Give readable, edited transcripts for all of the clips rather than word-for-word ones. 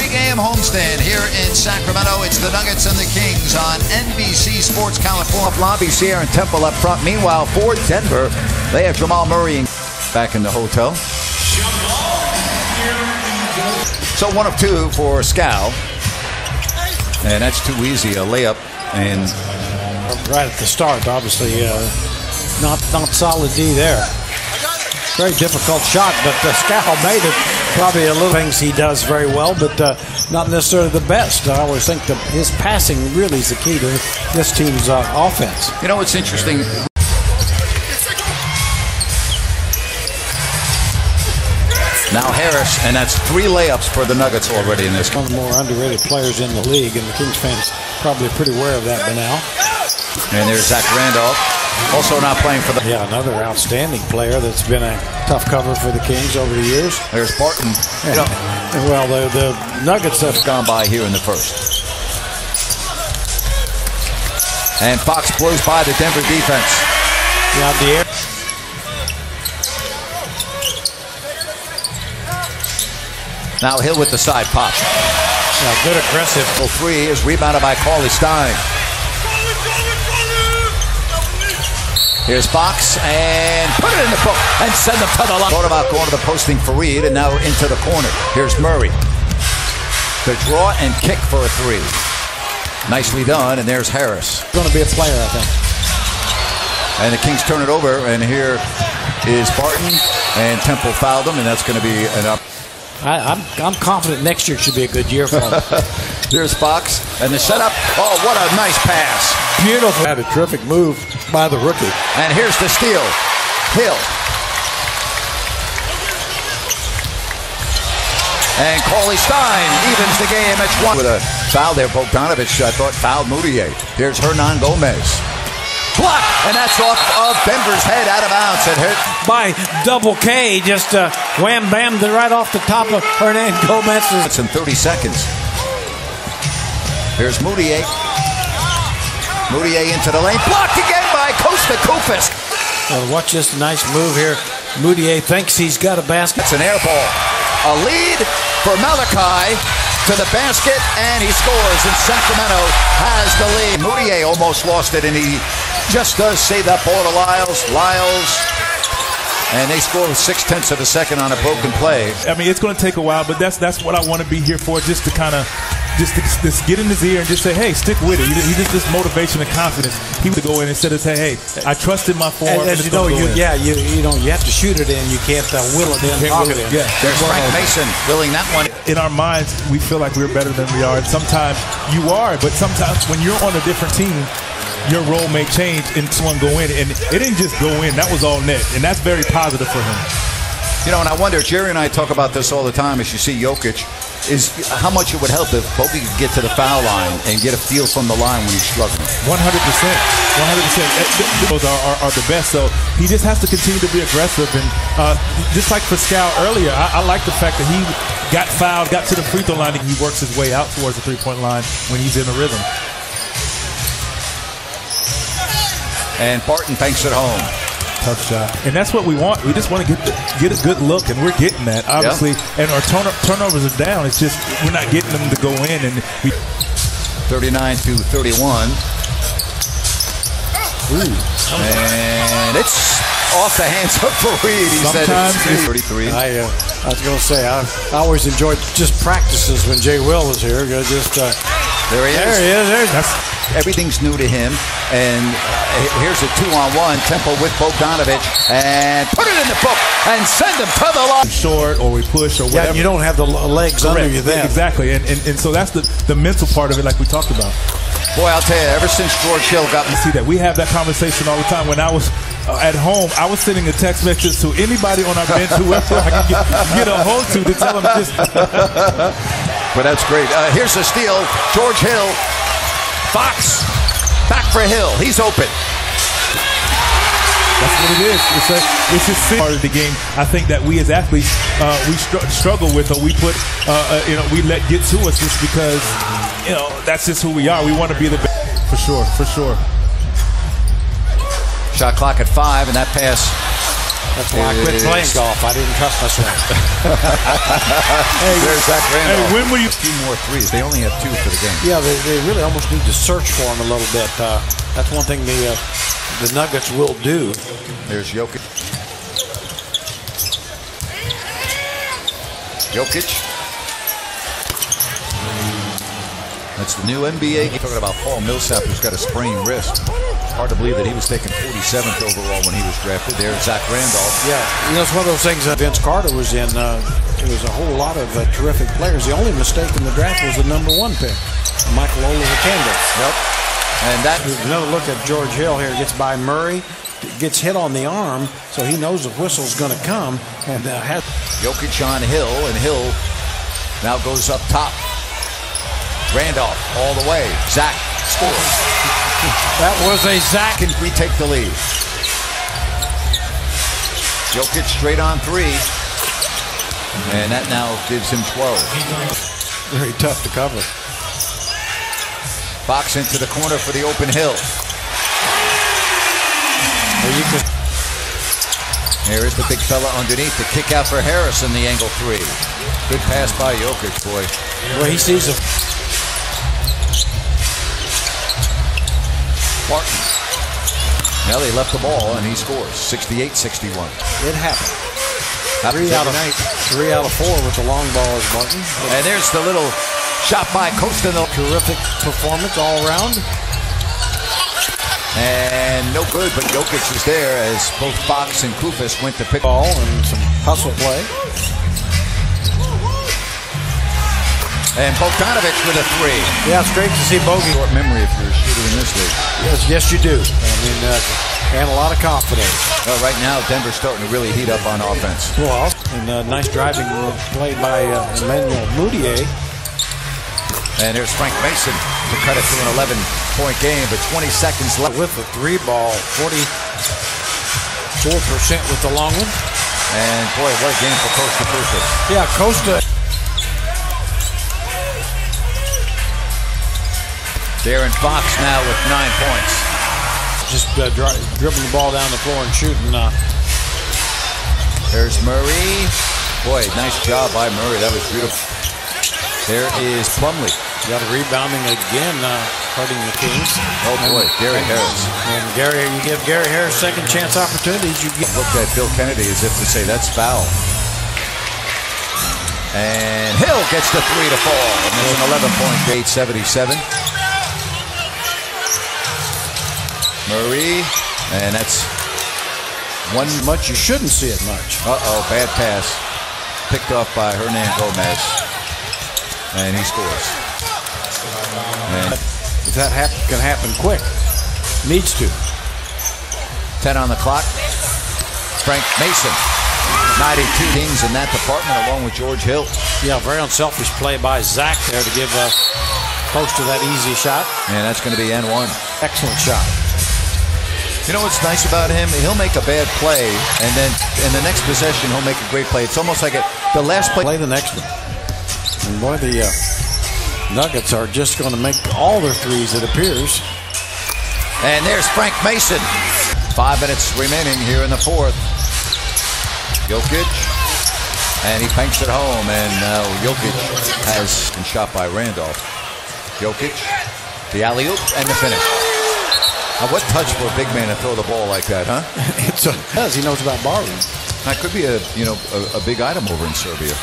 pregame homestand here in Sacramento. It's the Nuggets and the Kings on NBC Sports California. Lobby, Sierra and Temple up front. Meanwhile, for Denver, they have Jamal Murray back in the hotel. So 1 of 2 for Scal. And that's too easy, a layup. And right at the start, obviously, not solid D there. Very difficult shot, but Scal made it. Probably a little things he does very well, but not necessarily the best. I always think that his passing really is the key to this team's offense. you know what's interesting? Now Harris, and that's 3 layups for the Nuggets already in this. One of the more underrated players in the league, and the Kings fans probably pretty aware of that by now. And there's Zach Randolph, also not playing for the... Yeah, another outstanding player that's been a tough cover for the Kings over the years. There's Barton. Yeah. You know, well, the Nuggets have gone by here in the first. And Fox blows by the Denver defense. Yeah, the air. Now Hill with the side pop. Yeah, good aggressive. 3 is rebounded by Cauley Stein. Here's Fox and put it in the book and send them to the line. Thought about going to the posting for Reed and now into the corner. Here's Murray. The draw and kick for a 3. Nicely done, and there's Harris. Going to be a player, I think. And the Kings turn it over, and here is Barton, and Temple fouled him, and that's going to be an up. I'm confident next year should be a good year for him. Here's Fox, and the setup. Oh, what a nice pass. Beautiful. Had a terrific move by the rookie. And here's the steal. Hill. And Cauley Stein evens the game at 1. With a foul there, Bogdanovich, I thought, fouled Moutier. Here's Hernan Gomez. Block, and that's off of Denver's head, out of bounds. It hit by Double K, just wham-bammed right off the top of Hernan Gomez. It's in 30 seconds. Here's Moutier. Moutier into the lane. Blocked again by Kosta-Koufis. Watch this nice move here. Moutier thinks he's got a basket. It's an air ball. A lead for Malachi to the basket, and he scores, and Sacramento has the lead. Moutier almost lost it, and he just does save that ball to Lyles. And they score with 0.6 of a second on a broken play. I mean, it's going to take a while, but that's what I want to be here for, just to kind of just get in his ear and just say, hey, stick with it. He just this motivation and confidence. He would go in instead of say, hey, I trusted my form. And you know, you have to shoot it in. You can't will it in, pocket it in. Yeah. There's Frank Mason willing that one. In our minds, we feel like we're better than we are. And sometimes you are, but sometimes when you're on a different team, your role may change and someone go in. And it didn't just go in. That was all net. And that's very positive for him. You know, and I wonder, Jerry and I talk about this all the time as you see Jokic, is how much it would help if Bogey could get to the foul line and get a feel from the line when he's struggling. 100%. 100%. Those are the best. So he just has to continue to be aggressive. And just like for Scal earlier, I like the fact that he got fouled, got to the free throw line, and he works his way out towards the three-point line when he's in a rhythm. And Barton banks it home. Tough shot. And that's what we want. We just want to get a good look, and we're getting that, obviously. Yeah. And our turnovers are down. It's just we're not getting them to go in. And 39-31. Ooh. And it's off the hands of Fareed. He Sometimes said it's 33. I was going to say, I always enjoyed just practices when Jay Will was here. There he is. There he is. Everything's new to him. And here's a 2-on-1. Temple with Bogdanovich. And put it in the book and send him to the line. Short or we push or whatever. Yeah, you don't have the legs under you then. Exactly. And so that's the mental part of it, like we talked about. Boy, I'll tell you, ever since George Hill got me. See that. We have that conversation all the time. When I was at home, I was sending a text message to anybody on our bench, whoever I could get a hold to tell them just. But that's great. Here's the steal. George Hill. Fox. Back for Hill. He's open. That's what it is. It's just part of the game. I think that we as athletes we struggle with, or we put we let get to us just because that's just who we are. We want to be the best for sure. Shot clock at 5, and that pass That's why I quit playing golf. I didn't trust myself. There's Zach Randolph. Hey, when were you? 2 more threes. They only have 2 for the game. Yeah, they really almost need to search for him a little bit. That's one thing the Nuggets will do. There's Jokic. That's the new NBA. You're talking about Paul Millsap, who's got a sprained wrist. Hard to believe that he was taken 47th overall when he was drafted. There's Zach Randolph. Yeah, it's one of those things that Vince Carter was in. There was a whole lot of terrific players. The only mistake in the draft was the #1 pick, Michael Oladipo. Yep. And that another look at George Hill here. Gets by Murray, gets hit on the arm, so he knows the whistle's going to come. And has Jokic on Hill, and Hill now goes up top. Randolph all the way. Zach scores. That was a Zach. And we take the lead. Jokic straight on 3. And that now gives him 12. Very tough to cover. Fox into the corner for the open Hill. Here is the big fella underneath. The kick out for Harris in the angle 3. Good pass by Jokic, boy. Well, he sees a Martin. Nelly left the ball and he scores. 68-61. It happened. 3 out of 3 out of 4 with the long ball is Martin. And there's the little shot by Costa. Terrific performance all around. And no good, but Jokic is there as both Fox and Kufis went to pick ball and some hustle play. And Bogdanovic with a 3. Yeah, it's great to see Bogey. Short memory if you're a shooter in this league. Yes, you do. I mean, and a lot of confidence. Well, right now, Denver's starting to really heat up on offense. Well, and nice driving play by Emmanuel Mudiay. And there's Frank Mason to cut it to an 11-point game, but 20 seconds left. With the 3 ball, 44% with the long one. And boy, what a game for Costa Kufis. Yeah, Costa. Darren Fox now with 9 points. Just dribbling the ball down the floor and shooting. There's Murray. Boy, nice job by Murray. That was beautiful. There is Plumlee. Got a rebounding again, hurting the Kings. Oh boy, Gary Harris. And you give Gary Harris second chance opportunities. You looked at Bill Kennedy as if to say that's foul. And Hill gets the 3 to fall. And there's an 11-point game, 8-77. Murray, and that's one much. You shouldn't see it much. Uh-oh, bad pass. Picked off by Hernan Gomez. And he scores. And if that can happen quick, needs to. 10 on the clock. Frank Mason, 92 Kings in that department, along with George Hill. Yeah, very unselfish play by Zach there to give close to that easy shot. And that's going to be N1. Excellent shot. You know what's nice about him? He'll make a bad play, and then in the next possession, he'll make a great play. It's almost like the last play. Play the next one. And boy, the Nuggets are just going to make all their threes, it appears. And there's Frank Mason. 5 minutes remaining here in the 4th. Jokic. And he banks it home, and now Jokic has been shot by Randolph. Jokic, the alley-oop, and the finish. Now, what touch for a big man to throw the ball like that, huh? Because he knows about borrowing. That could be a big item over in Serbia.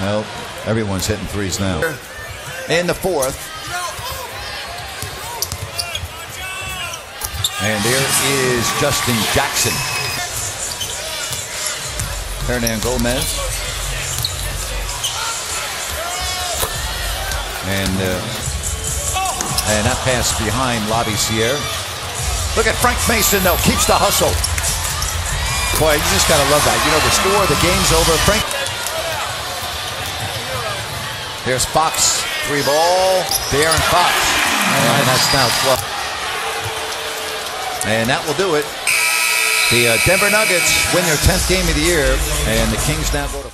Well, everyone's hitting threes now. In the 4th. And there is Justin Jackson. Hernan Gomez. And that pass behind Labissiere. Look at Frank Mason, though. Keeps the hustle. Boy, you just got to love that. You know, the score, the game's over. Frank. There's Fox. 3 ball. Darren Fox. And that's now 12. And that will do it. The Denver Nuggets win their 10th game of the year. And the Kings now go to